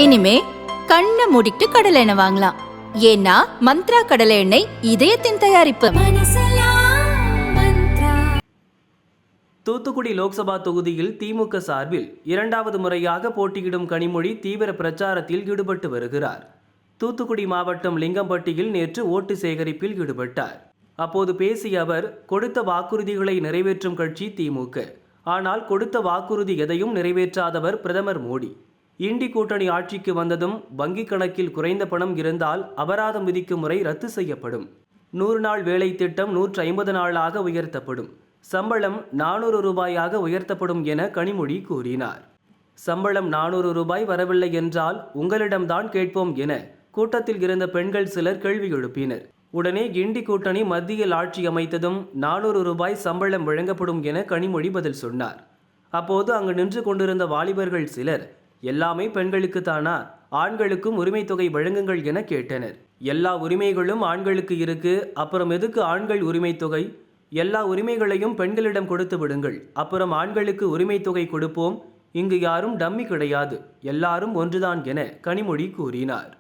இனிமே கண்ணை மூடிட்டு கடலை எண்ணெய் வாங்கலாம். ஏன்னா மந்த்ரா கடலை எண்ணெய் இதயத்தின் தயாரிப்பு. தூத்துக்குடி லோக்சபா தொகுதியில் திமுக சார்பில் இரண்டாவது முறையாக போட்டியிடும் கனிமொழி தீவிர பிரச்சாரத்தில் ஈடுபட்டு வருகிறார். தூத்துக்குடி மாவட்டம் லிங்கம்பட்டியில் நேற்று ஓட்டு சேகரிப்பில் ஈடுபட்டார். அப்போது பேசிய அவர், கொடுத்த வாக்குறுதிகளை நிறைவேற்றும் கட்சி திமுக. ஆனால் கொடுத்த வாக்குறுதி எதையும் நிறைவேற்றாதவர் பிரதமர் மோடி. இண்டி கூட்டணி ஆட்சிக்கு வந்ததும் வங்கிக் கணக்கில் குறைந்த பணம் இருந்தால் அபராதம் விதிக்கும் முறை ரத்து செய்யப்படும். 100 நாள் வேலை திட்டம் 150 நாளாக உயர்த்தப்படும். சம்பளம் 400 ரூபாயாக உயர்த்தப்படும் என கனிமொழி கூறினார். சம்பளம் 400 ரூபாய் வரவில்லை என்றால் உங்களிடம்தான் கேட்போம் என கூட்டத்தில் இருந்த பெண்கள் சிலர் கேள்வி எழுப்பினர். உடனே இண்டி கூட்டணி மத்தியில் ஆட்சி அமைத்ததும் 400 ரூபாய் சம்பளம் வழங்கப்படும் என கனிமொழி பதில் சொன்னார். அப்போது அங்கு நின்று கொண்டிருந்த வாலிபர்கள் சிலர், எல்லாமே பெண்களுக்கு தானா, ஆண்களுக்கும் உரிமை தொகை வழங்குங்கள் என கேட்டனர். எல்லா உரிமைகளும் ஆண்களுக்கு இருக்கு, அப்புறம் எதுக்கு ஆண்கள் உரிமை தொகை? எல்லா உரிமைகளையும் பெண்களிடம் கொடுத்து விடுங்கள், அப்புறம் ஆண்களுக்கு உரிமை தொகை கொடுப்போம். இங்கு யாரும் டம்மி கிடையாது, எல்லாரும் ஒன்றுதான் என கனிமொழி கூறினார்.